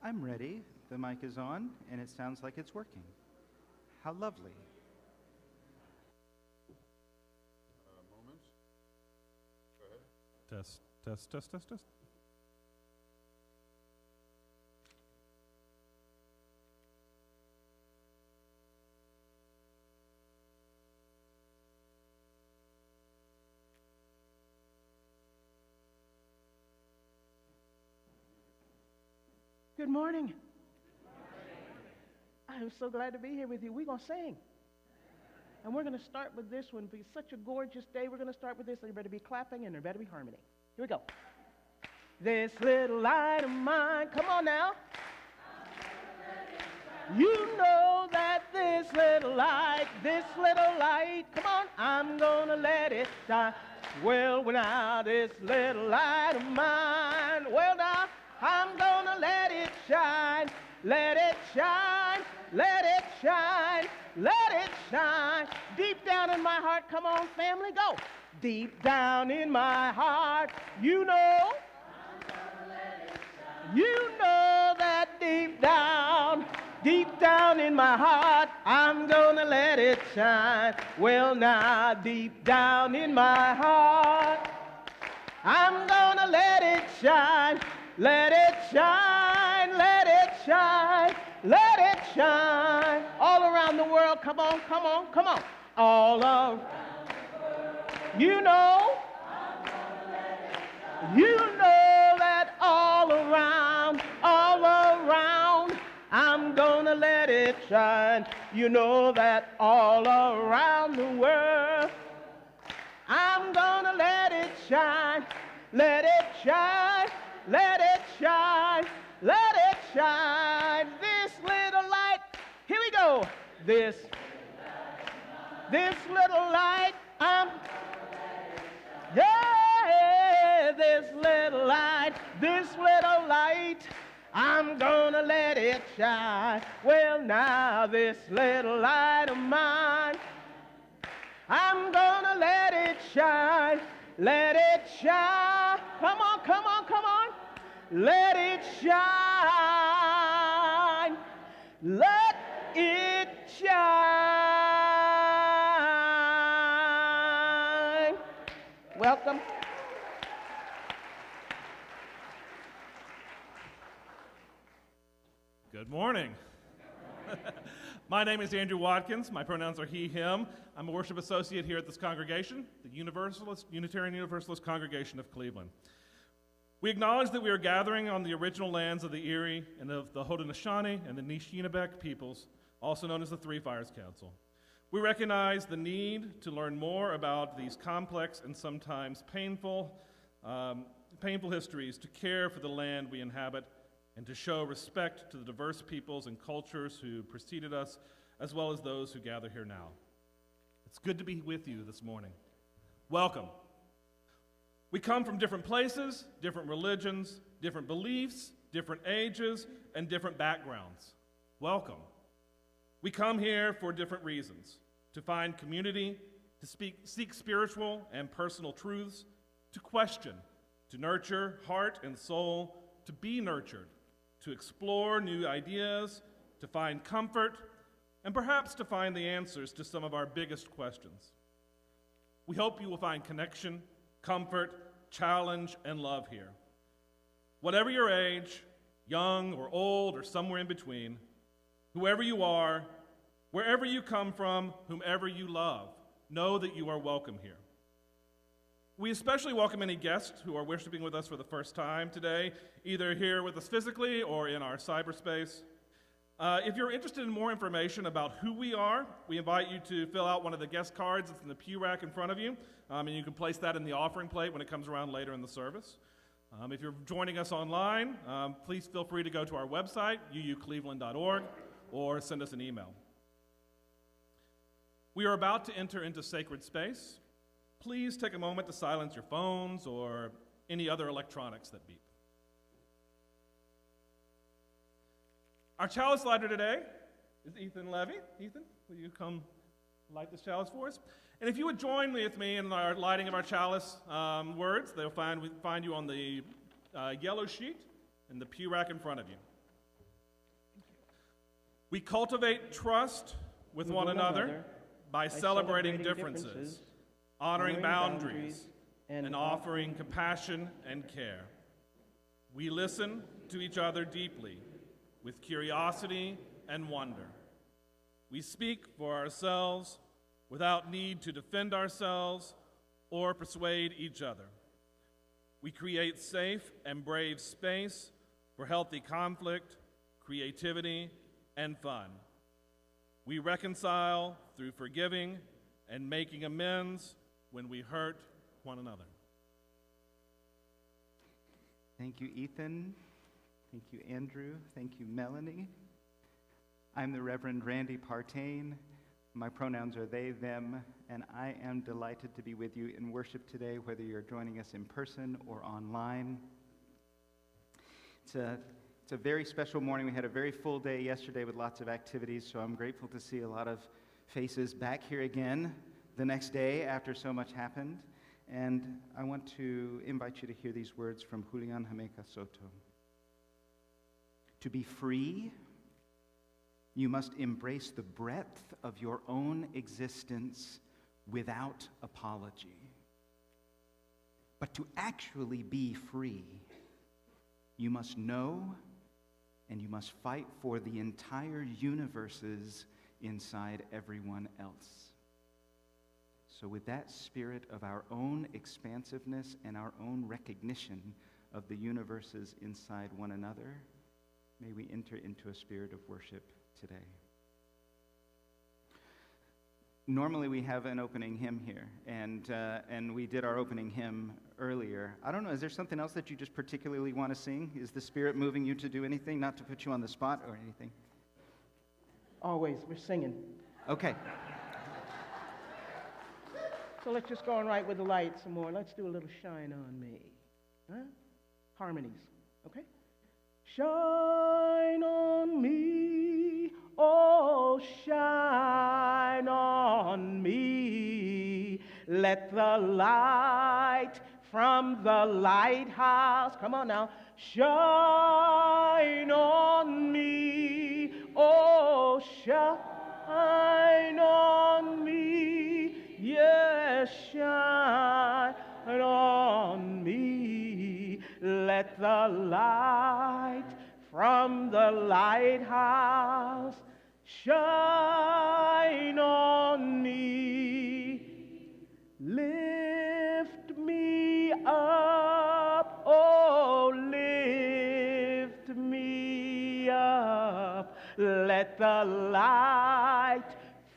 I'm ready. The mic is on, and it sounds like it's working. How lovely. Moment. Go ahead. Test. Good morning. I'm so glad to be here with you. We're going to sing. And we're going to start with this one. It's such a gorgeous day. We're going to start with this. There better be clapping and there better be harmony. Here we go. This little light of mine. Come on now. You know that this little light, come on, I'm going to let it shine. Well, now, this little light of mine. Well, now, I'm gonna let it shine, let it shine, let it shine, let it shine. Deep down in my heart, come on family, go. Deep down in my heart, you know, I'm gonna let it shine. You know that deep down in my heart, I'm gonna let it shine. Well now, deep down in my heart, I'm gonna let it shine. Let it shine, let it shine, let it shine. All around the world, come on, come on, come on. All around the world. You know that all around, I'm gonna let it shine. You know that all around the world, I'm gonna let it shine, let it shine. Let it shine, let it shine. This little light, here we go. This little light, this little light, I'm gonna let it shine. Well now, this little light of mine, I'm gonna let it shine, let it shine. Come on, come on, come on. Let it shine. Let it shine. Welcome. Good morning. My name is Andrew Watkins. My pronouns are he, him. I'm a worship associate here at this congregation, the Unitarian Universalist Congregation of Cleveland. We acknowledge that we are gathering on the original lands of the Erie and of the Haudenosaunee and the Nishinabek peoples, also known as the Three Fires Council. We recognize the need to learn more about these complex and sometimes painful histories, to care for the land we inhabit, and to show respect to the diverse peoples and cultures who preceded us, as well as those who gather here now. It's good to be with you this morning. Welcome. We come from different places, different religions, different beliefs, different ages, and different backgrounds. Welcome. We come here for different reasons: to find community, to seek spiritual and personal truths, to question, to nurture heart and soul, to be nurtured, to explore new ideas, to find comfort, and perhaps to find the answers to some of our biggest questions. We hope you will find connection, comfort, challenge, and love here. Whatever your age, young or old or somewhere in between, whoever you are, wherever you come from, whomever you love, know that you are welcome here. We especially welcome any guests who are worshiping with us for the first time today, either here with us physically or in our cyberspace. If you're interested in more information about who we are, we invite you to fill out one of the guest cards that's in the pew rack in front of you, and you can place that in the offering plate when it comes around later in the service. If you're joining us online, please feel free to go to our website, uucleveland.org, or send us an email. We are about to enter into sacred space. Please take a moment to silence your phones or any other electronics that beep. Our chalice lighter today is Ethan Levy. Ethan, will you come light this chalice for us? And if you would join with me in our lighting of our chalice words, they'll find you on the yellow sheet in the pew rack in front of you. We cultivate trust with one another by celebrating differences, honoring boundaries, and offering compassion and care. We listen to each other deeply with curiosity and wonder. We speak for ourselves without need to defend ourselves or persuade each other. We create safe and brave space for healthy conflict, creativity, and fun. We reconcile through forgiving and making amends when we hurt one another. Thank you, Ethan. Thank you, Andrew. Thank you, Melanie. I'm the Reverend Randy Partain. My pronouns are they, them, and I am delighted to be with you in worship today, whether you're joining us in person or online. It's a very special morning. We had a very full day yesterday with lots of activities, so I'm grateful to see a lot of faces back here again the next day after so much happened. And I want to invite you to hear these words from Julián Jamaica Soto. To be free, you must embrace the breadth of your own existence without apology. But to actually be free, you must know and you must fight for the entire universes inside everyone else. So with that spirit of our own expansiveness and our own recognition of the universes inside one another, may we enter into a spirit of worship today. Normally we have an opening hymn here, and we did our opening hymn earlier. I don't know, is there something else that you just particularly want to sing? Is the Spirit moving you to do anything? Not to put you on the spot or anything. Always, we're singing. Okay. So let's just go on right with the light some more. Let's do a little Shine On Me. Huh? Harmonies, okay? Shine on me, oh shine on me. Let the light from the lighthouse, come on now, shine on me, oh shine on me, yes, shine on me. Let the light from the lighthouse shine on me. Lift me up, oh, lift me up. Let the light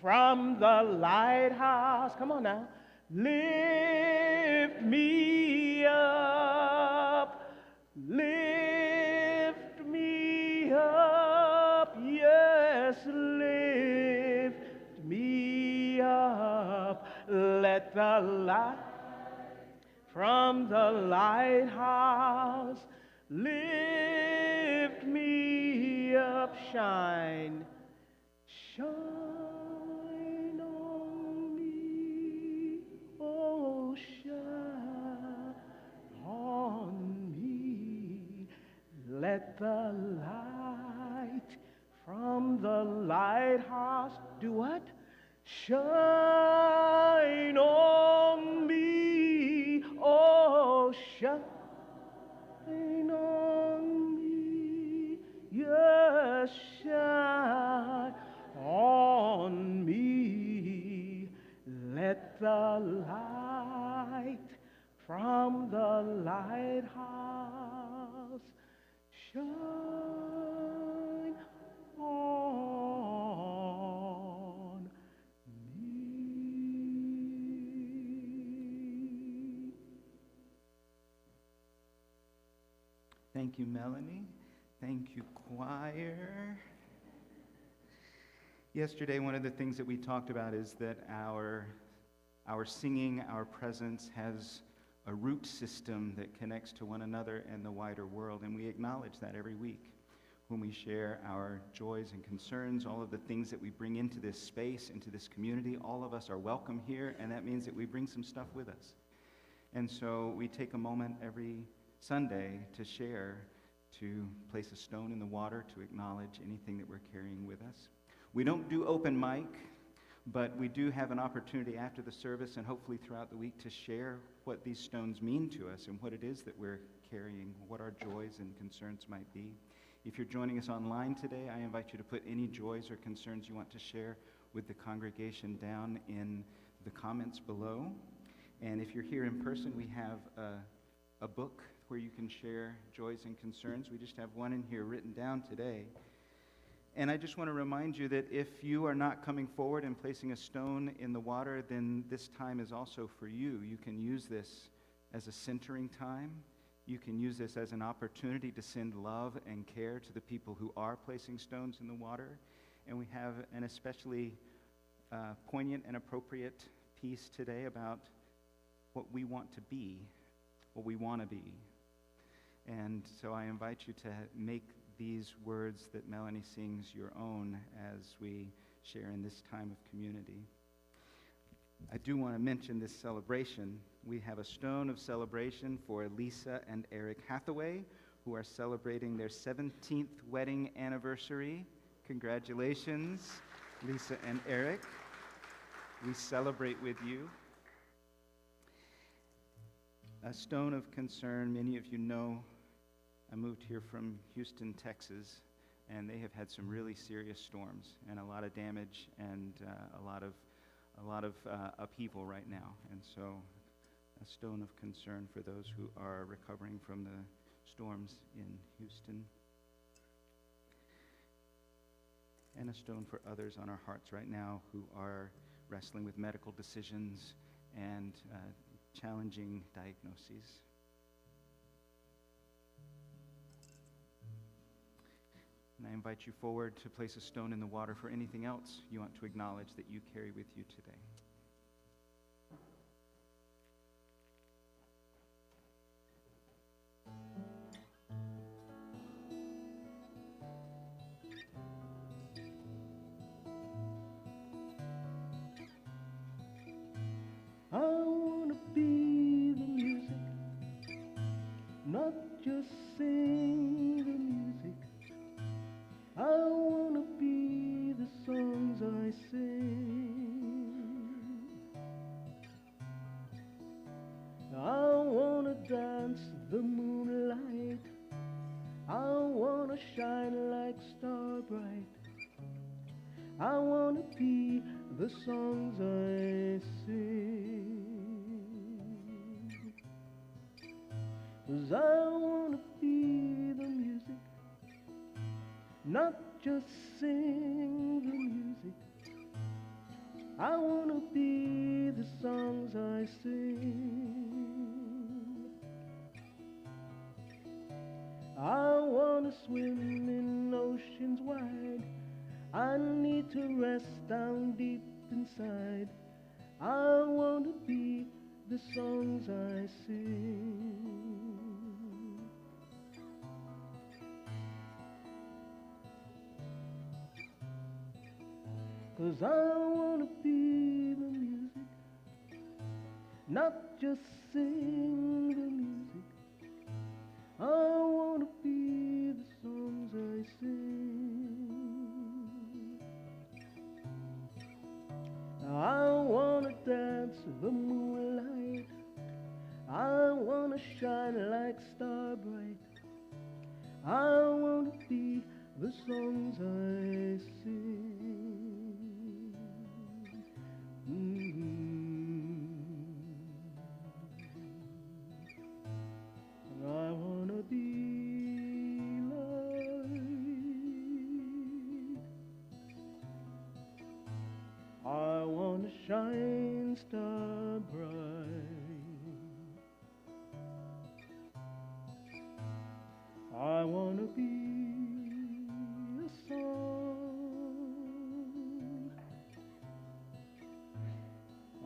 from the lighthouse, come on now, lift me up, lift me up, yes, lift me up. Let the light from the lighthouse lift me up. Shine, shine on me, oh, shine on me. Let the light from the lighthouse do what? Shine on me, oh, shine on me, yes, shine on me. Let the light from the lighthouse shine on me. Thank you, Melanie. Thank you, choir. Yesterday, one of the things that we talked about is that our singing, our presence has a root system that connects to one another and the wider world, and we acknowledge that every week when we share our joys and concerns, all of the things that we bring into this space, into this community. All of us are welcome here, and that means that we bring some stuff with us. And so we take a moment every Sunday to share, to place a stone in the water to acknowledge anything that we're carrying with us. We don't do open mic, but we do have an opportunity after the service and hopefully throughout the week to share what these stones mean to us and what it is that we're carrying, what our joys and concerns might be. If you're joining us online today, I invite you to put any joys or concerns you want to share with the congregation down in the comments below. And if you're here in person, we have a book where you can share joys and concerns. We just have one in here written down today. And I just want to remind you that if you are not coming forward and placing a stone in the water, then this time is also for you. You can use this as a centering time. You can use this as an opportunity to send love and care to the people who are placing stones in the water. And we have an especially poignant and appropriate piece today about what we want to be, what we want to be. And so I invite you to make these words that Melanie sings your own as we share in this time of community. I do want to mention this celebration. We have a stone of celebration for Lisa and Eric Hathaway, who are celebrating their 17th wedding anniversary. Congratulations, Lisa and Eric. We celebrate with you. A stone of concern, many of you know, I moved here from Houston, Texas, and they have had some really serious storms and a lot of damage and a lot of upheaval right now. And so a stone of concern for those who are recovering from the storms in Houston. And a stone for others on our hearts right now who are wrestling with medical decisions and challenging diagnoses. And I invite you forward to place a stone in the water for anything else you want to acknowledge that you carry with you today. I wanna be the music, not just sing the music. I wanna be the songs I sing. I wanna dance the moonlight. I wanna shine like star bright. I wanna be the songs I sing. 'Cause I wanna be the music, not just sing the music. I wanna be the songs I sing. I wanna swim in oceans wide. I need to rest down deep inside. I wanna be the songs I sing. 'Cause I wanna be the music, not just sing the music. I wanna be the songs I sing. I wanna dance the moonlight. I wanna shine like star bright. I wanna be the songs I sing. I wanna be light. I wanna shine star bright. I wanna be a song.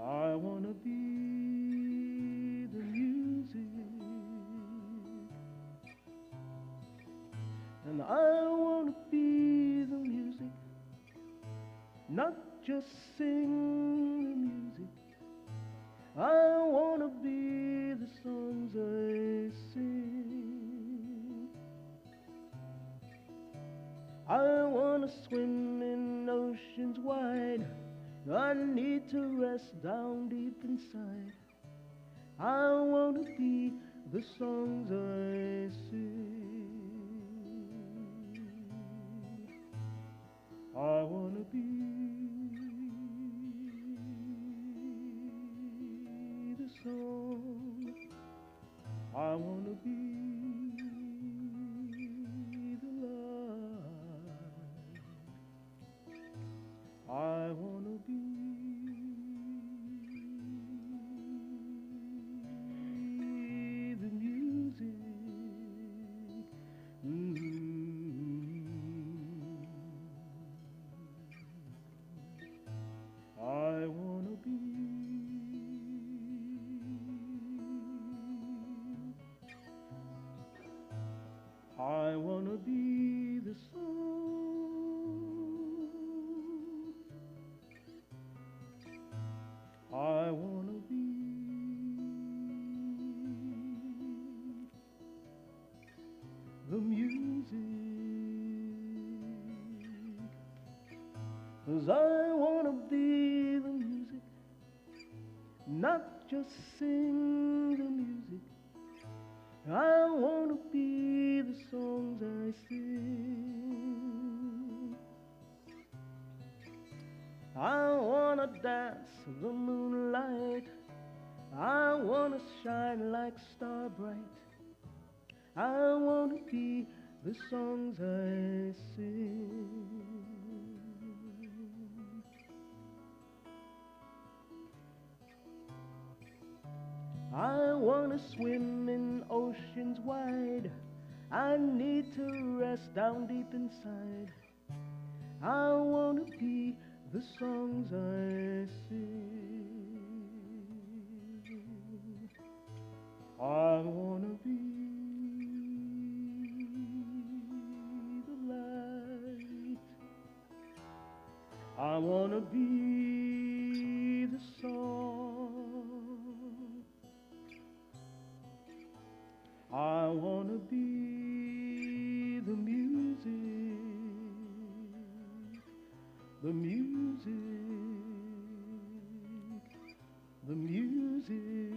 I wanna be the music. And I wanna be the music, not just sing the music. I wanna be the songs I sing. I wanna swim in oceans wide. I need to rest down deep inside. I wanna be the songs I sing. I wanna be the song. I wanna be the light. I wanna be the music. I wanna be the song. I wanna be the music. 'Cause I wanna be the music, not just sing the music. I wanna be the songs I sing. I wanna dance the moonlight. I wanna shine like star bright. I wanna be the songs I sing. I wanna swim in oceans wide. I need to rest down deep inside. I wanna be the songs I sing. I wanna be the light. I wanna be the song. I wanna be the music, the music, the music.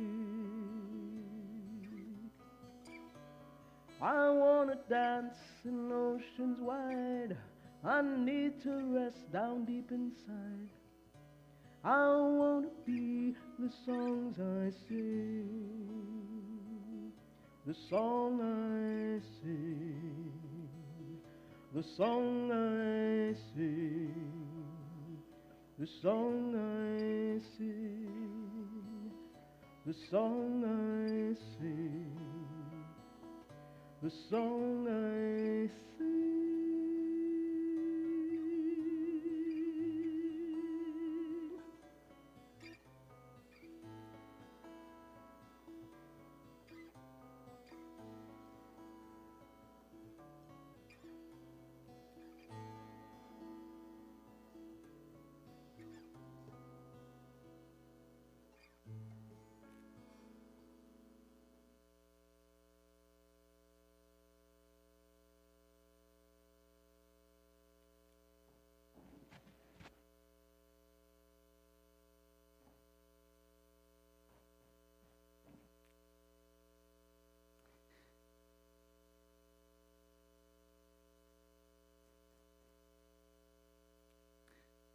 I wanna dance in oceans wide. I need to rest down deep inside. I wanna be the songs I sing, the song I sing, the song I sing, the song I sing, the song I sing, the song I sing.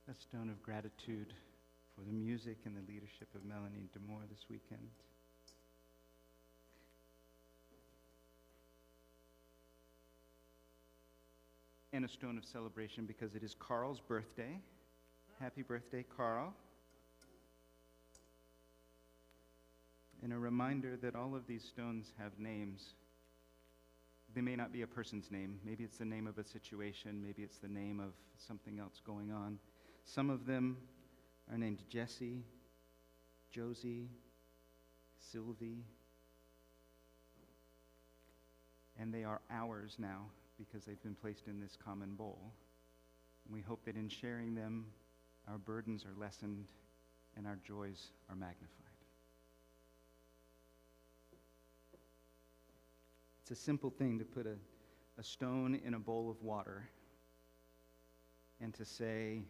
A stone of gratitude for the music and the leadership of Melanie and DeMore this weekend. And a stone of celebration because it is Carl's birthday. Happy birthday, Carl. And a reminder that all of these stones have names. They may not be a person's name. Maybe it's the name of a situation. Maybe it's the name of something else going on. Some of them are named Jesse, Josie, Sylvie, and they are ours now because they've been placed in this common bowl. And we hope that in sharing them, our burdens are lessened and our joys are magnified. It's a simple thing to put a stone in a bowl of water and to say,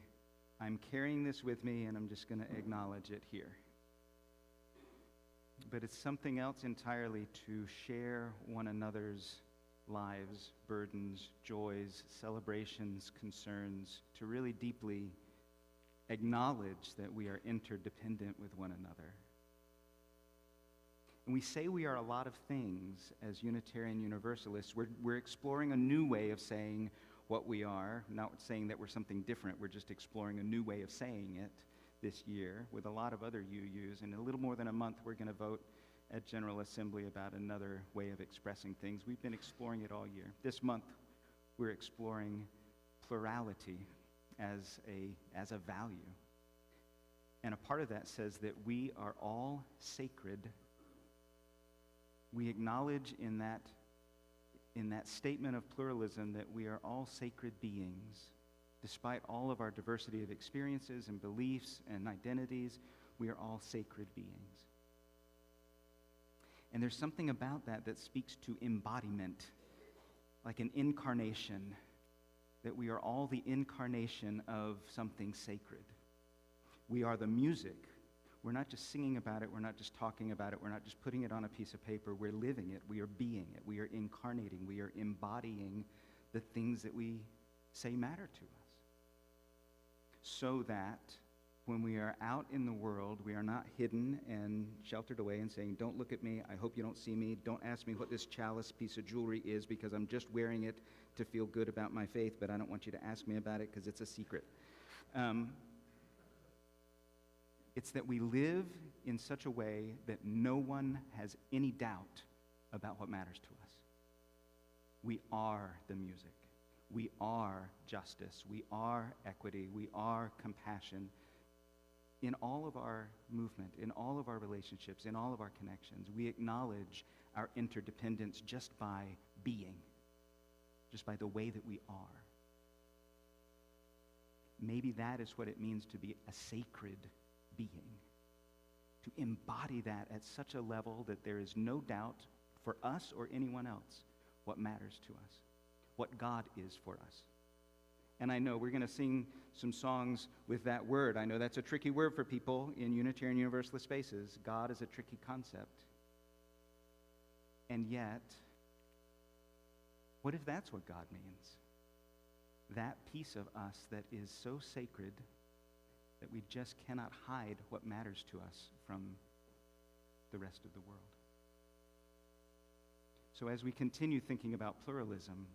I'm carrying this with me and I'm just going to acknowledge it here. But it's something else entirely to share one another's lives, burdens, joys, celebrations, concerns, to really deeply acknowledge that we are interdependent with one another. And we say we are a lot of things as Unitarian Universalists. We're exploring a new way of saying what we are, not saying that we're something different. We're just exploring a new way of saying it this year with a lot of other UUs. And in a little more than a month, we're going to vote at General Assembly about another way of expressing things. We've been exploring it all year. This month, we're exploring plurality as a value. And a part of that says that we are all sacred. We acknowledge in that statement of pluralism that we are all sacred beings. Despite all of our diversity of experiences and beliefs and identities, we are all sacred beings. And there's something about that that speaks to embodiment, like an incarnation, that we are all the incarnation of something sacred. We are the music. We're not just singing about it. We're not just talking about it. We're not just putting it on a piece of paper. We're living it. We are being it. We are incarnating. We are embodying the things that we say matter to us. So that when we are out in the world, we are not hidden and sheltered away and saying, don't look at me. I hope you don't see me. Don't ask me what this chalice piece of jewelry is because I'm just wearing it to feel good about my faith, but I don't want you to ask me about it because it's a secret. It's that we live in such a way that no one has any doubt about what matters to us. We are the music. We are justice. We are equity. We are compassion. In all of our movement, in all of our relationships, in all of our connections, we acknowledge our interdependence just by being, just by the way that we are. Maybe that is what it means to be a sacred being, to embody that at such a level that there is no doubt for us or anyone else what matters to us, what God is for us. And I know we're going to sing some songs with that word. I know that's a tricky word for people in Unitarian Universalist spaces. God is a tricky concept. And yet, what if that's what God means? That piece of us that is so sacred that we just cannot hide what matters to us from the rest of the world. So as we continue thinking about pluralism,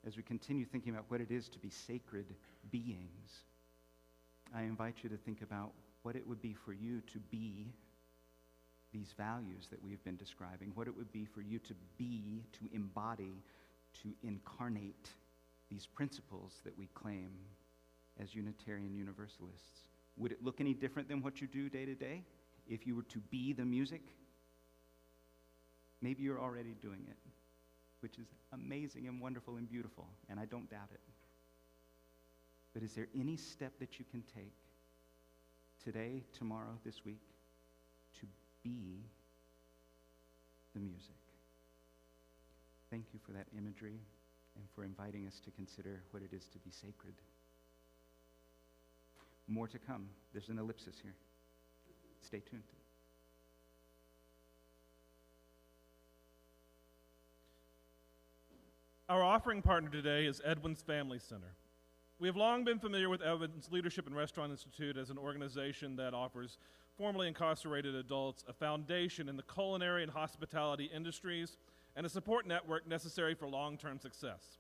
as we continue thinking about what it is to be sacred beings, I invite you to think about what it would be for you to be these values that we've been describing, what it would be for you to be, to embody, to incarnate these principles that we claim as Unitarian Universalists. Would it look any different than what you do day to day if you were to be the music? Maybe you're already doing it, which is amazing and wonderful and beautiful, and I don't doubt it. But is there any step that you can take today, tomorrow, this week, to be the music? Thank you for that imagery and for inviting us to consider what it is to be sacred. More to come. There's an ellipsis here. Stay tuned. Our offering partner today is EDWINS Family Center. We have long been familiar with EDWINS Leadership and Restaurant Institute as an organization that offers formerly incarcerated adults a foundation in the culinary and hospitality industries and a support network necessary for long-term success.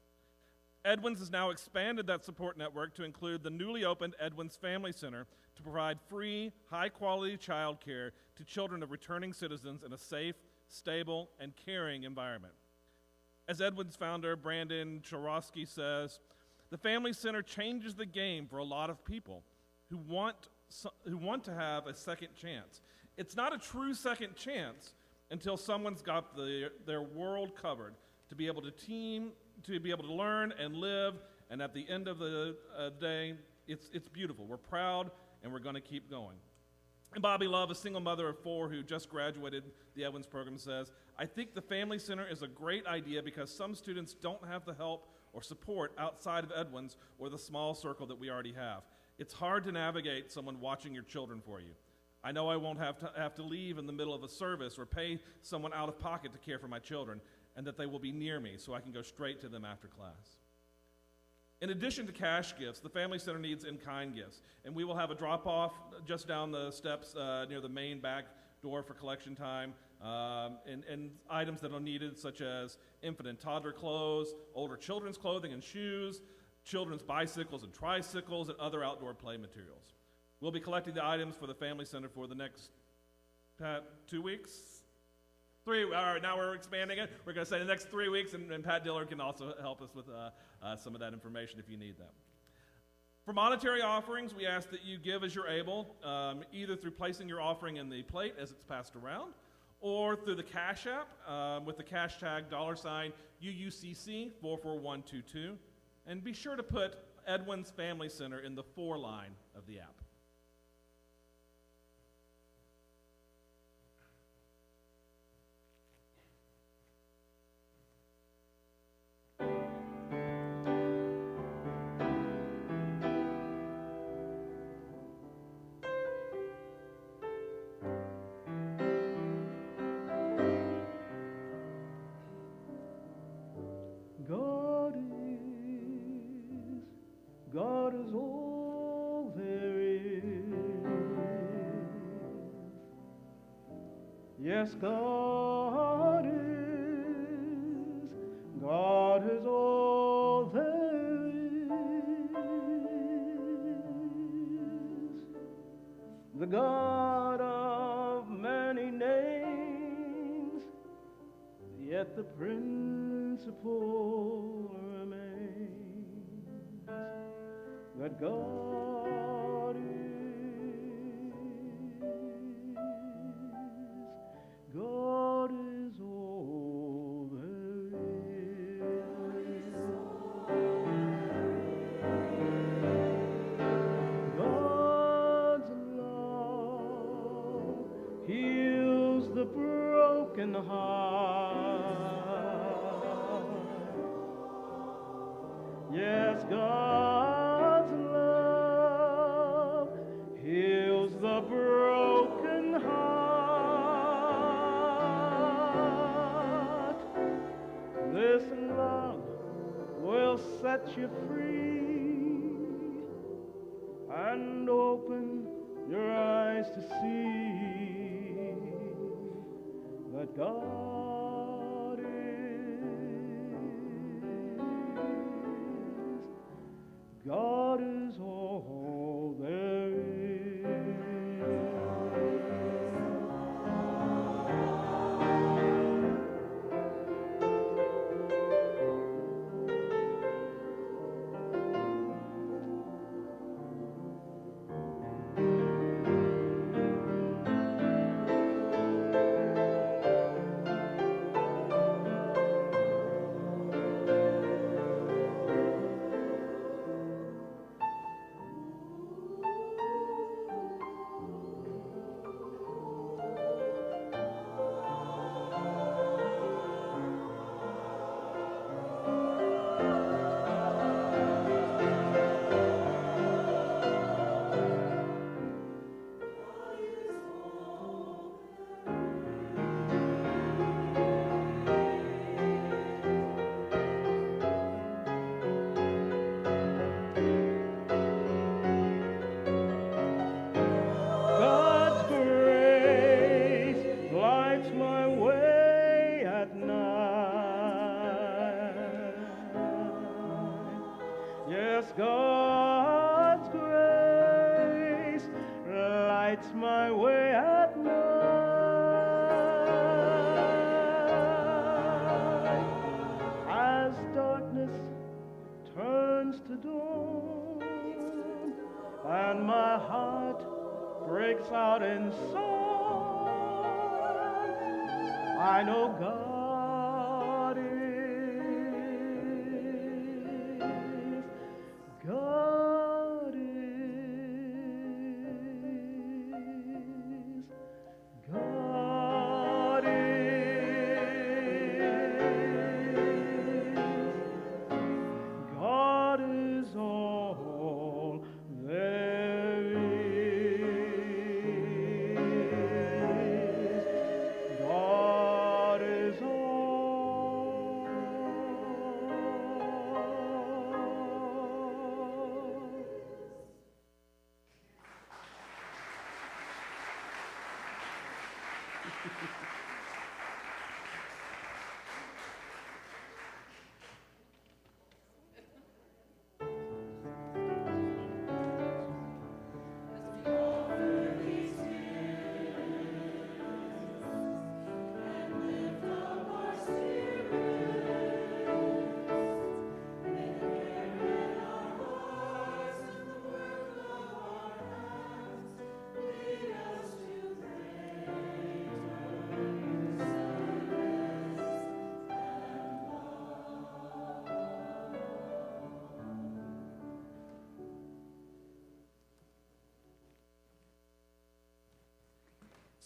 EDWINS has now expanded that support network to include the newly opened EDWINS Family Center to provide free, high-quality child care to children of returning citizens in a safe, stable, and caring environment. As EDWINS founder Brandon Chorosky says, the Family Center changes the game for a lot of people who want to have a second chance. It's not a true second chance until someone's got their world covered to be able to learn and live, and at the end of the day, it's beautiful. We're proud, and we're going to keep going. And Bobby Love, a single mother of 4 who just graduated the EDWINS program, says, I think the Family Center is a great idea because some students don't have the help or support outside of Edwin's or the small circle that we already have. It's hard to navigate someone watching your children for you. I know I won't have to leave in the middle of a service or pay someone out of pocket to care for my children, and that they will be near me so I can go straight to them after class. In addition to cash gifts, the Family Center needs in-kind gifts, and we will have a drop-off just down the steps near the main back door for collection time, and items that are needed, such as infant and toddler clothes, older children's clothing and shoes, children's bicycles and tricycles, and other outdoor play materials. We'll be collecting the items for the Family Center for the next, 2 weeks? 3, all right, now we're expanding it. We're going to say the next 3 weeks, and Pat Dillard can also help us with some of that information if you need that. For monetary offerings, we ask that you give as you're able, either through placing your offering in the plate as it's passed around, or through the CashApp with the cash tag $UUCC 44122. And be sure to put EDWINS Family Center in the for line of the app. God is all there is. Yes, God is. God is all there is. The God of many names, yet the principle remains. That God is all there is. God's love heals the broken heart. Yes, God's love heals the broken heart. This love will set you free and open your eyes to see that God is all there is. God's grace lights my way at night. As darkness turns to dawn and my heart breaks out in song, I know God is. God is. God is.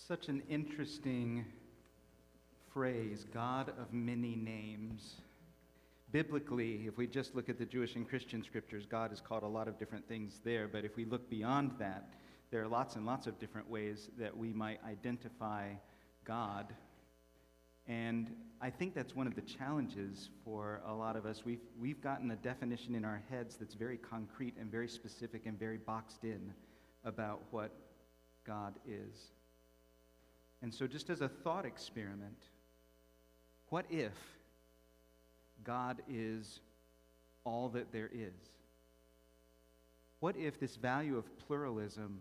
Such an interesting phrase, God of many names. Biblically, if we just look at the Jewish and Christian scriptures, God is called a lot of different things there, but if we look beyond that, there are lots and lots of different ways that we might identify God. And I think that's one of the challenges for a lot of us. We've gotten a definition in our heads that's very concrete and very specific and very boxed in about what God is. And so just as a thought experiment, what if God is all that there is? What if this value of pluralism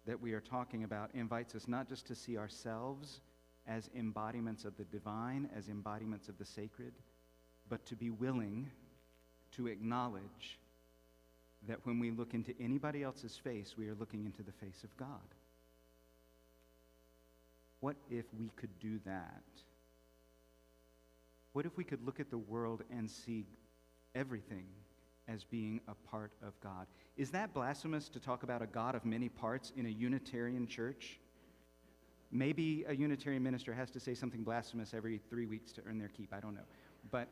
that we are talking about invites us not just to see ourselves as embodiments of the divine, as embodiments of the sacred, but to be willing to acknowledge that when we look into anybody else's face, we are looking into the face of God? What if we could do that? What if we could look at the world and see everything as being a part of God? Is that blasphemous to talk about a God of many parts in a Unitarian church? Maybe a Unitarian minister has to say something blasphemous every 3 weeks to earn their keep. I don't know. But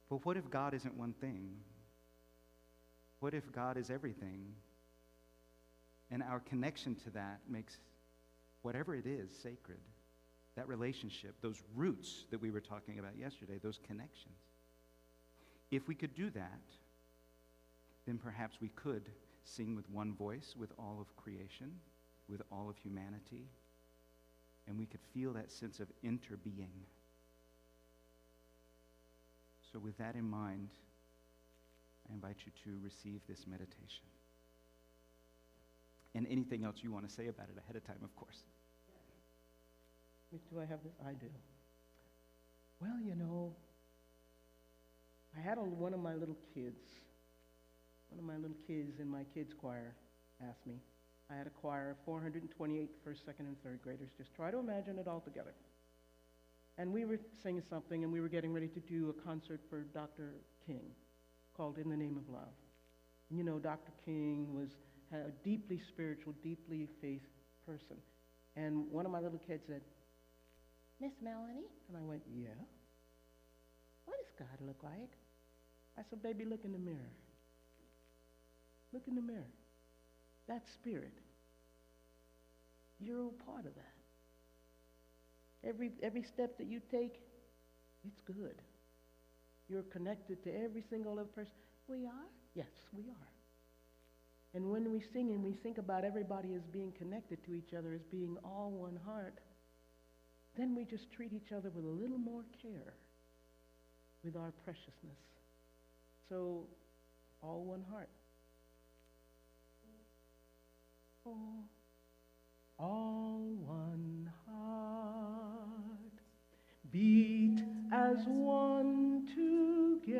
what if God isn't one thing? What if God is everything? And our connection to that makes whatever it is sacred. That relationship, those roots that we were talking about yesterday, those connections. If we could do that, then perhaps we could sing with one voice with all of creation, with all of humanity, and we could feel that sense of interbeing. So with that in mind, I invite you to receive this meditation. And anything else you want to say about it ahead of time, of course. Do I have this? I do. Well, you know, I had one of my little kids in my kids' choir asked me. I had a choir of 428 first, second, and third graders. Just try to imagine it all together. And we were singing something, and we were getting ready to do a concert for Dr. King called In the Name of Love. And you know, Dr. King was a deeply spiritual, deeply faith person. And one of my little kids said, Miss Melanie? And I went, yeah. What does God look like? I said, baby, look in the mirror. Look in the mirror. That's spirit. You're a part of that. Every step that you take, it's good. You're connected to every single other person. We are? Yes, we are. And when we sing and we think about everybody as being connected to each other, as being all one heart, then we just treat each other with a little more care, with our preciousness. So, all one heart. All one heart, beat as one together,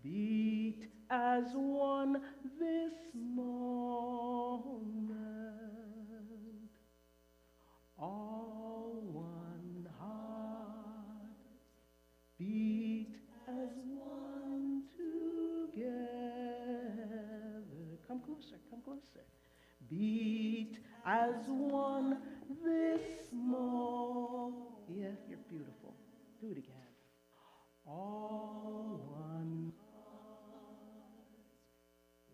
beat as one this moment. All one heart, beat as one together. Come closer, come closer. Beat as one this moment. Yeah, you're beautiful. Do it again. All one heart,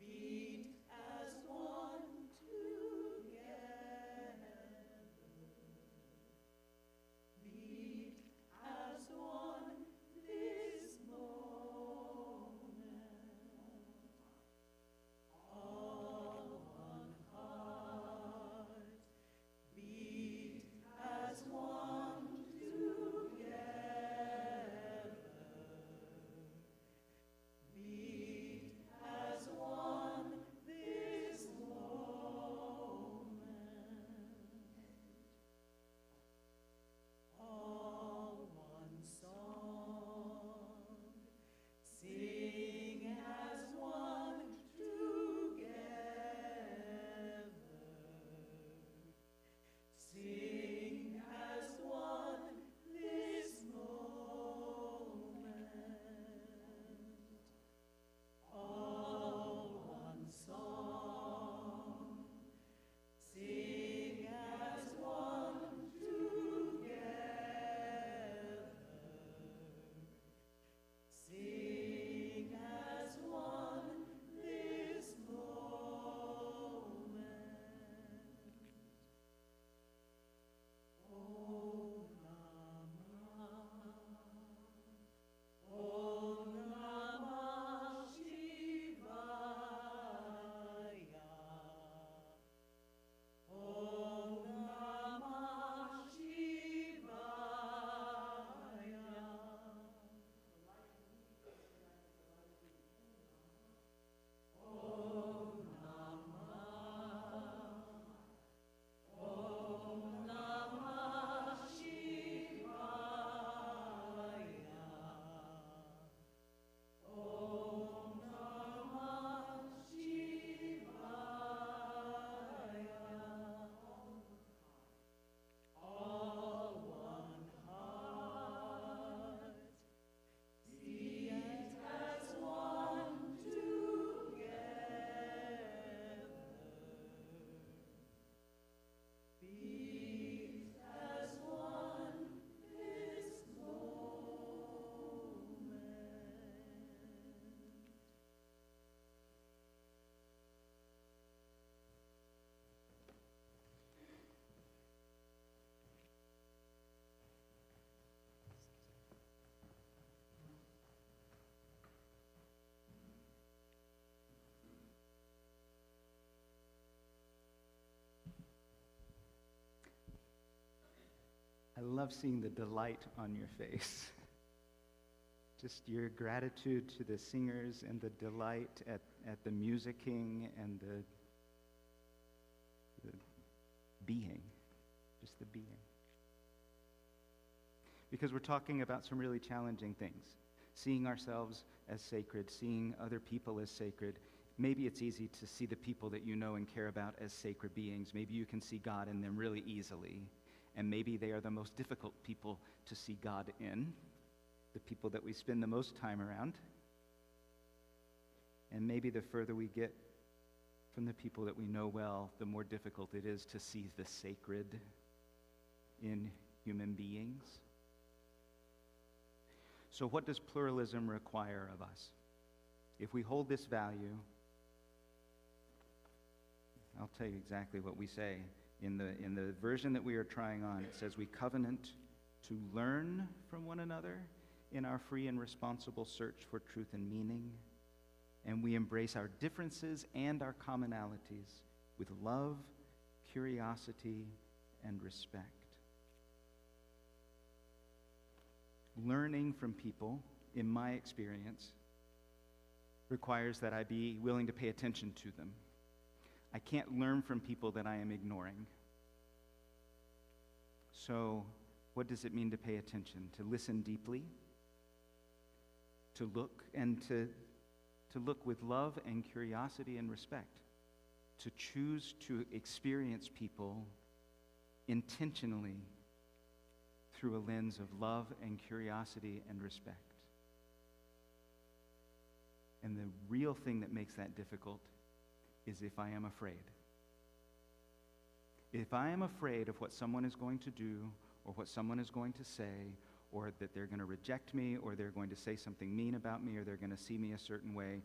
beat as one together. Beat as one this moment. All one heart. I love seeing the delight on your face. Just your gratitude to the singers and the delight at the musicking and the being, just the being. Because we're talking about some really challenging things. Seeing ourselves as sacred, seeing other people as sacred. Maybe it's easy to see the people that you know and care about as sacred beings. Maybe you can see God in them really easily. And maybe they are the most difficult people to see God in, the people that we spend the most time around. And maybe the further we get from the people that we know well, the more difficult it is to see the sacred in human beings. So what does pluralism require of us? If we hold this value, I'll tell you exactly what we say. In the version that we are trying on, it says we covenant to learn from one another in our free and responsible search for truth and meaning, and we embrace our differences and our commonalities with love, curiosity, and respect. Learning from people, in my experience, requires that I be willing to pay attention to them. I can't learn from people that I am ignoring. So, what does it mean to pay attention? To listen deeply, to look, and to look with love and curiosity and respect. To choose to experience people intentionally through a lens of love and curiosity and respect. And the real thing that makes that difficult is if I am afraid. If I am afraid of what someone is going to do, or what someone is going to say, or that they're going to reject me, or they're going to say something mean about me, or they're going to see me a certain way,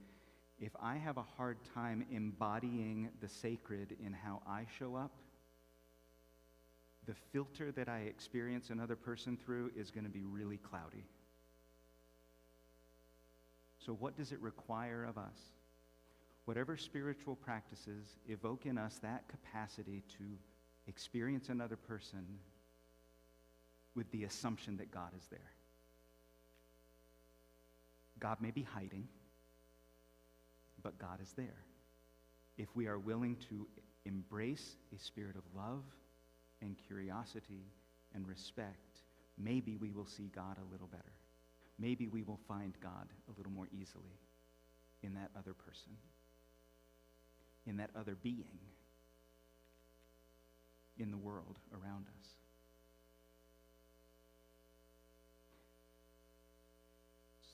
if I have a hard time embodying the sacred in how I show up, the filter that I experience another person through is going to be really cloudy. So what does it require of us? Whatever spiritual practices evoke in us that capacity to experience another person with the assumption that God is there. God may be hiding, but God is there. If we are willing to embrace a spirit of love and curiosity and respect, maybe we will see God a little better. Maybe we will find God a little more easily in that other person, in that other being, in the world around us.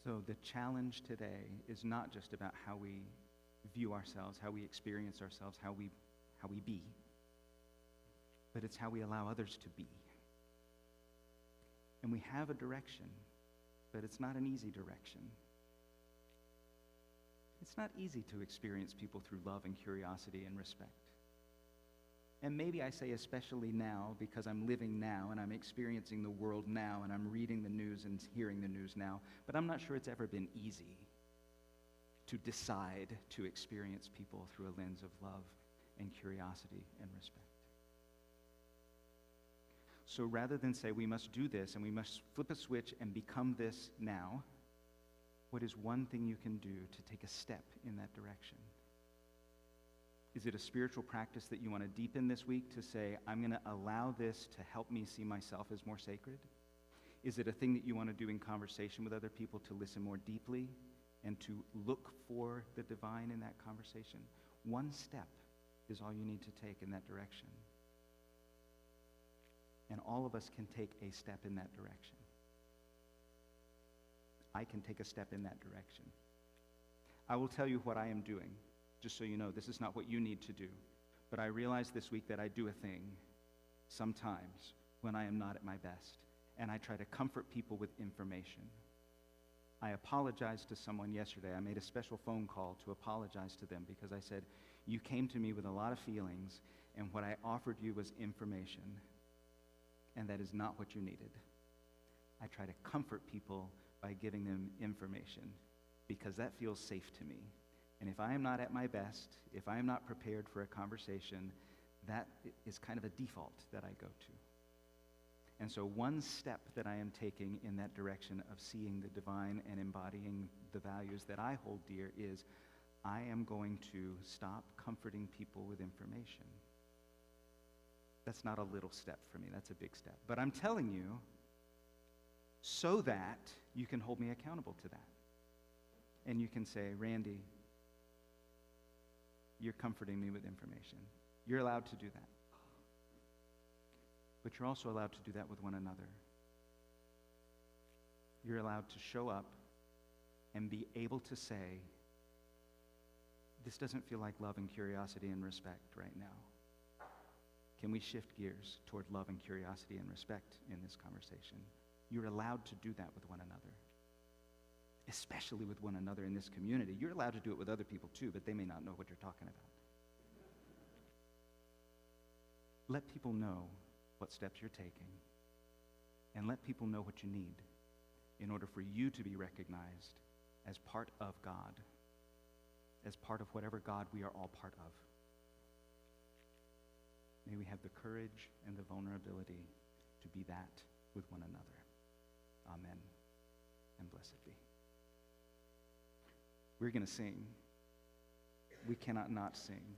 So the challenge today is not just about how we view ourselves, how we experience ourselves, how we be, but it's how we allow others to be. And we have a direction, but it's not an easy direction. It's not easy to experience people through love and curiosity and respect. And maybe I say especially now because I'm living now and I'm experiencing the world now and I'm reading the news and hearing the news now, but I'm not sure it's ever been easy to decide to experience people through a lens of love and curiosity and respect. So rather than say we must do this and we must flip a switch and become this now, what is one thing you can do to take a step in that direction? Is it a spiritual practice that you want to deepen this week to say, I'm going to allow this to help me see myself as more sacred? Is it a thing that you want to do in conversation with other people to listen more deeply and to look for the divine in that conversation? One step is all you need to take in that direction. And all of us can take a step in that direction. I can take a step in that direction. I will tell you what I am doing, just so you know. This is not what you need to do. But I realized this week that I do a thing sometimes when I am not at my best, and I try to comfort people with information. I apologized to someone yesterday. I made a special phone call to apologize to them because I said, you came to me with a lot of feelings, and what I offered you was information, and that is not what you needed. I try to comfort people by giving them information because that feels safe to me. And if I am not at my best, if I am not prepared for a conversation, that is kind of a default that I go to. And so one step that I am taking in that direction of seeing the divine and embodying the values that I hold dear is I am going to stop comforting people with information. That's not a little step for me, that's a big step. But I'm telling you so that you can hold me accountable to that. And you can say, Randy, you're comforting me with information. You're allowed to do that. But you're also allowed to do that with one another. You're allowed to show up and be able to say, this doesn't feel like love and curiosity and respect right now. Can we shift gears toward love and curiosity and respect in this conversation? You're allowed to do that with one another, especially with one another in this community. You're allowed to do it with other people too, but they may not know what you're talking about. Let people know what steps you're taking, and let people know what you need in order for you to be recognized as part of God, as part of whatever God we are all part of. May we have the courage and the vulnerability to be that with one another. Amen, and blessed be. We're going to sing. We cannot not sing.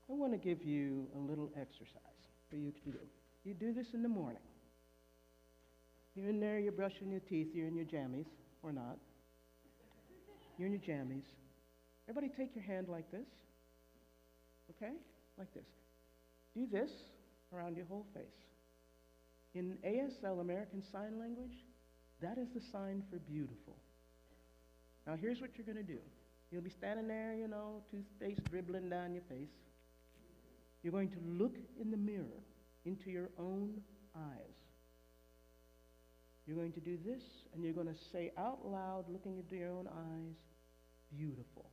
I want to give you a little exercise for you to do. You do this in the morning. You're in there, you're brushing your teeth, you're in your jammies, or not. You're in your jammies. Everybody take your hand like this, okay? Like this. Do this around your whole face. In ASL, American Sign Language, that is the sign for beautiful. Now here's what you're going to do. You'll be standing there, toothpaste dribbling down your face. You're going to look in the mirror into your own eyes. You're going to do this, and you're going to say out loud, looking into your own eyes, beautiful.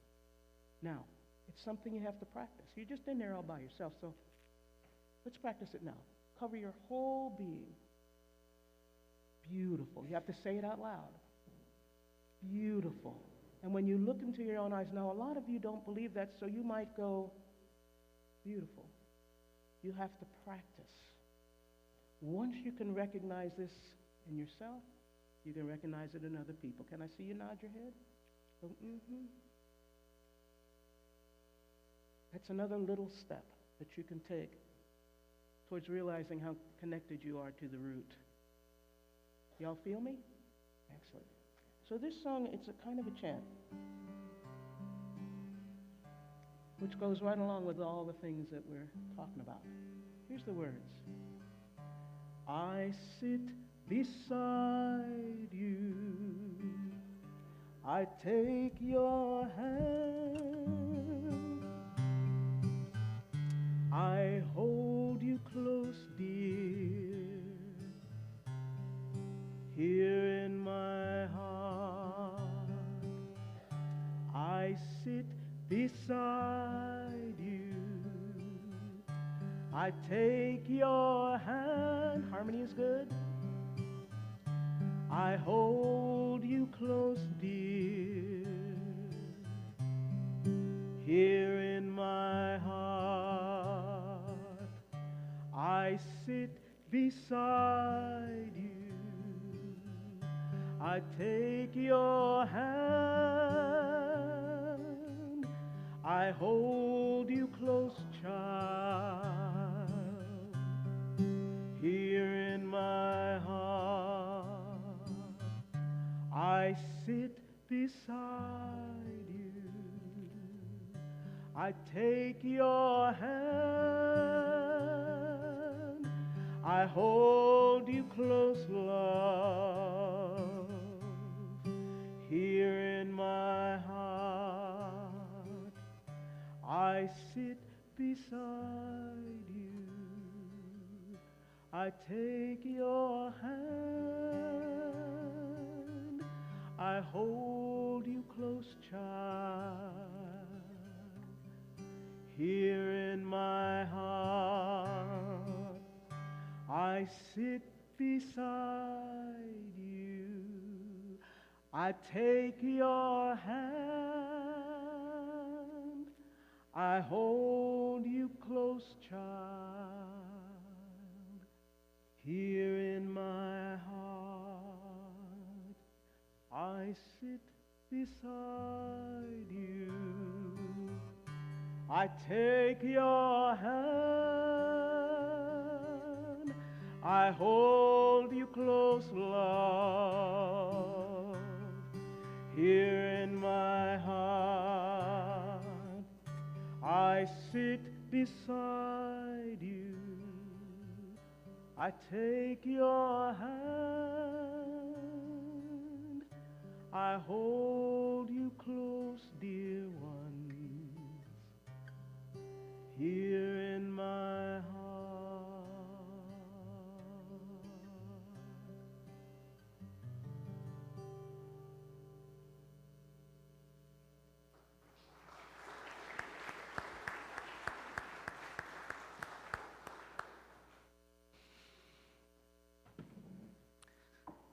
Now, it's something you have to practice. You're just in there all by yourself, so let's practice it now. Cover your whole being. Beautiful. You have to say it out loud. Beautiful. And when you look into your own eyes, now a lot of you don't believe that, so you might go, beautiful. You have to practice. Once you can recognize this in yourself, you can recognize it in other people. Can I see you nod your head? Go, mm-hmm. That's another little step that you can take towards realizing how connected you are to the root. Y'all feel me? Excellent. So this song, it's a kind of a chant, which goes right along with all the things that we're talking about. Here's the words. I sit beside you. I take your hand. I hold you close, dear, here in my heart. I sit beside you. I take your hand. Harmony is good. I hold you close, dear, here in my heart. I sit beside you. I take your hand. I hold you close, child, here in my heart. I sit beside you. I take your hand. I hold you close, love, here in my heart. I sit beside you. I take your hand. I hold you close, child, here in my heart. I sit beside you. I take your hand, I hold you close, child, here in my heart, I sit beside you. I take your hand, I hold you close, love, here in my heart, I sit beside you. I take your hand, I hold you close, dear ones, here in my heart.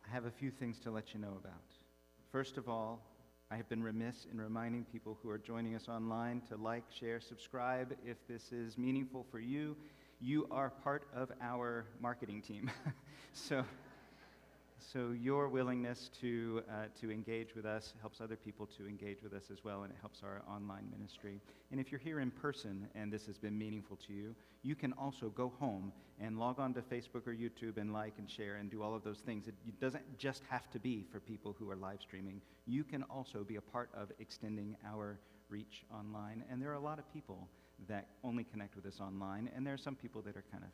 I have a few things to let you know about. First of all, I have been remiss in reminding people who are joining us online to like, share, subscribe. If this is meaningful for you, you are part of our marketing team. So your willingness to engage with us helps other people to engage with us as well, and it helps our online ministry. And if you're here in person and this has been meaningful to you, you can also go home and log on to Facebook or YouTube and like and share and do all of those things. It doesn't just have to be for people who are live streaming. You can also be a part of extending our reach online. And there are a lot of people that only connect with us online, and there are some people that are kind of,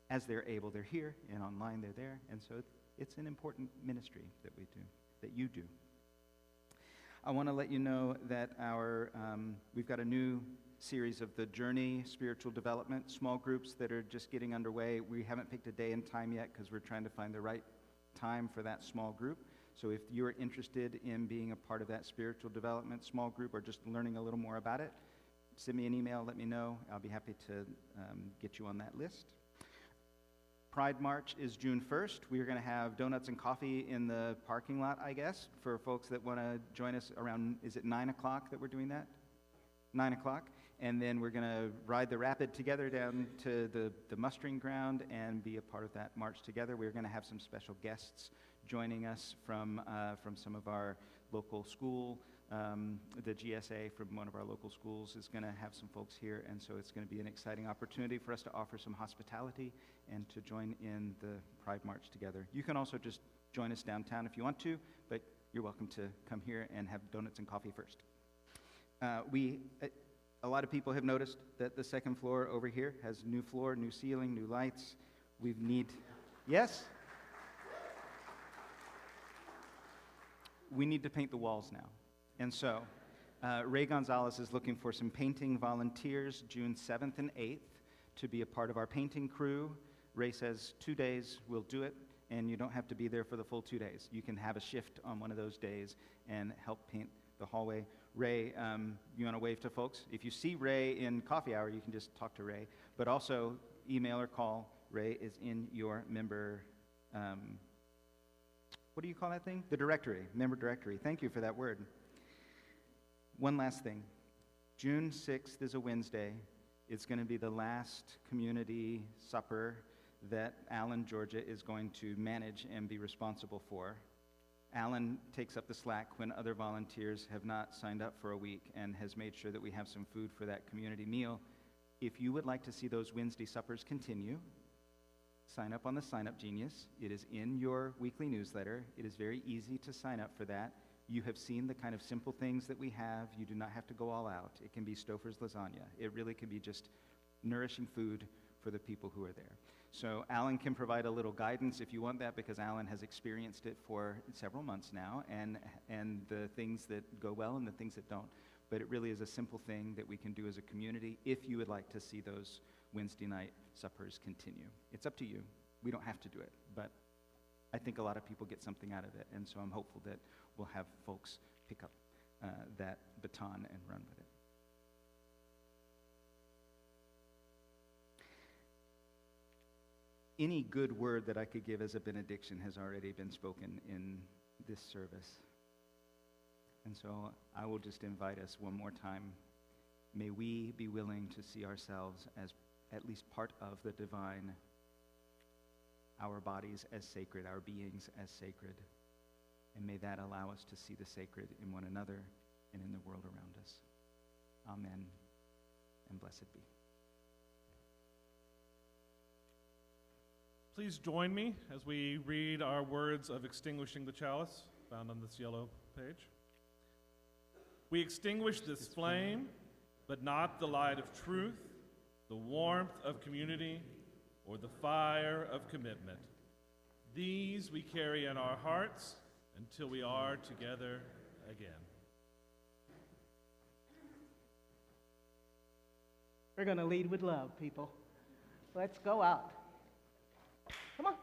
as they're able, they're here, and online they're there. And so it's an important ministry that we do, that you do. I want to let you know that we've got a new series of the Journey Spiritual Development small groups that are just getting underway. We haven't picked a day and time yet because we're trying to find the right time for that small group. So if you're interested in being a part of that spiritual development small group or just learning a little more about it, send me an email, let me know. I'll be happy to get you on that list. Pride March is June 1st. We're going to have donuts and coffee in the parking lot, I guess, for folks that want to join us around, is it 9 o'clock that we're doing that? 9 o'clock. And then we're going to ride the rapid together down to the mustering ground and be a part of that march together. We're going to have some special guests joining us from some of our local school. The GSA from one of our local schools is going to have some folks here, and so it's going to be an exciting opportunity for us to offer some hospitality and to join in the Pride March together. You can also just join us downtown if you want to, but you're welcome to come here and have donuts and coffee first. A lot of people have noticed that the second floor over here has new floor, new ceiling, new lights. Yes? We need to paint the walls now. And so, Ray Gonzalez is looking for some painting volunteers June 7th and 8th to be a part of our painting crew. Ray says 2 days, we'll do it, and you don't have to be there for the full 2 days. You can have a shift on one of those days and help paint the hallway. Ray, you want to wave to folks? If you see Ray in coffee hour, you can just talk to Ray. But also, email or call. Ray is in your member, what do you call that thing? The directory, member directory. Thank you for that word. One last thing. June 6th is a Wednesday. It's going to be the last community supper that Alan, Georgia, is going to manage and be responsible for. Alan takes up the slack when other volunteers have not signed up for a week and has made sure that we have some food for that community meal. If you would like to see those Wednesday suppers continue, sign up on the Sign Up Genius. It is in your weekly newsletter. It is very easy to sign up for that. You have seen the kind of simple things that we have. You do not have to go all out. It can be Stouffer's lasagna. It really can be just nourishing food for the people who are there. So Alan can provide a little guidance if you want that, because Alan has experienced it for several months now, and the things that go well and the things that don't. But it really is a simple thing that we can do as a community if you would like to see those Wednesday night suppers continue. It's up to you. We don't have to do it, but I think a lot of people get something out of it, and so I'm hopeful that we'll have folks pick up that baton and run with it. Any good word that I could give as a benediction has already been spoken in this service. And so I will just invite us one more time. May we be willing to see ourselves as at least part of the divine, our bodies as sacred, our beings as sacred. And may that allow us to see the sacred in one another and in the world around us. Amen, and blessed be. Please join me as we read our words of extinguishing the chalice, found on this yellow page. We extinguish this flame, but not the light of truth, the warmth of community, or the fire of commitment. These we carry in our hearts until we are together again. We're going to lead with love, people. Let's go out. Come on.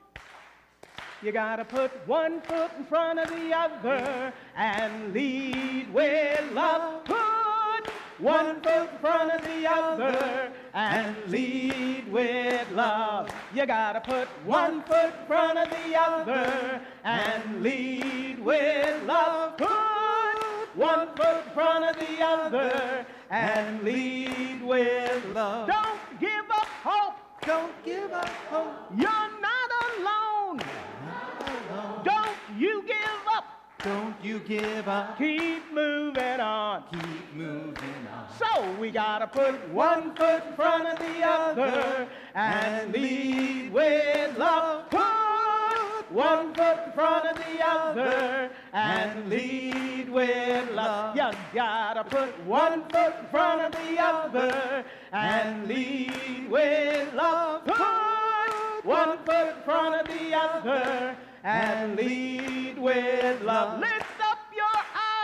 You got to put one foot in front of the other and lead with love. Put one foot in front of the other and lead with love. You got to put one foot in front of the other and lead with love. Put one foot in front of the other and lead with love. Don't give up hope. Don't give up hope. You're not alone. Don't you give up. Don't you give up. Keep moving on. Keep moving on. So we gotta put one foot in front of the other and lead with love. Put one foot in front of the other and lead with love. You gotta put one foot in front of the other and lead with love. Put one foot in front of the other and lead with love. Lift up your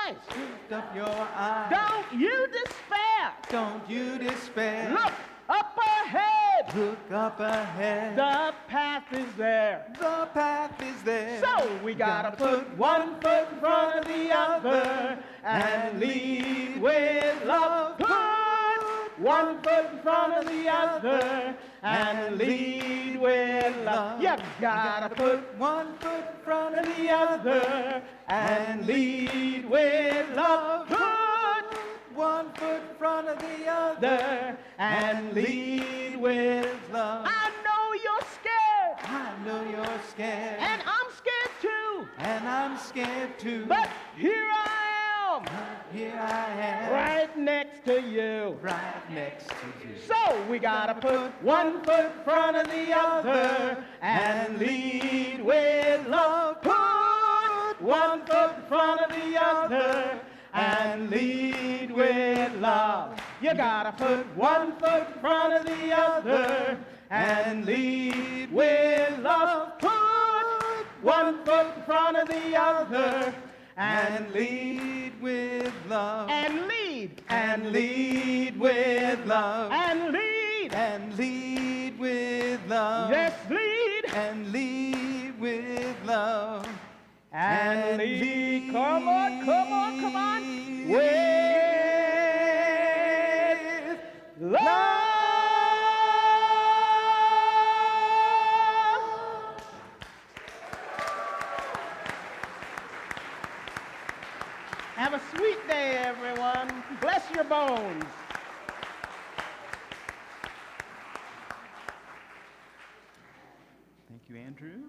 eyes. Lift up your eyes. Don't you despair. Don't you despair. Look up ahead. Look up ahead. The path is there. The path is there. So we gotta put one foot in front of the other and lead with love. Put one foot in front of the other and lead with love. You gotta put one foot in front of the other and lead with love. Put one foot in front of the other and lead with love. I know you're scared. I know you're scared. And I'm scared too. And I'm scared too. But here I am. Here I am. Right next to you. Right next to you. So we gotta put one foot in front of the other and lead with love. Put one foot in front of the other and lead with love. You gotta put one foot in front of the other and lead with love. Put one foot in front of the other and lead with love. And lead. And lead with love. And lead. And lead with love. Yes, lead. And lead with love. And lead. Come on, come on, come on. With love. Have a sweet day, everyone. Bless your bones. Thank you, Andrew.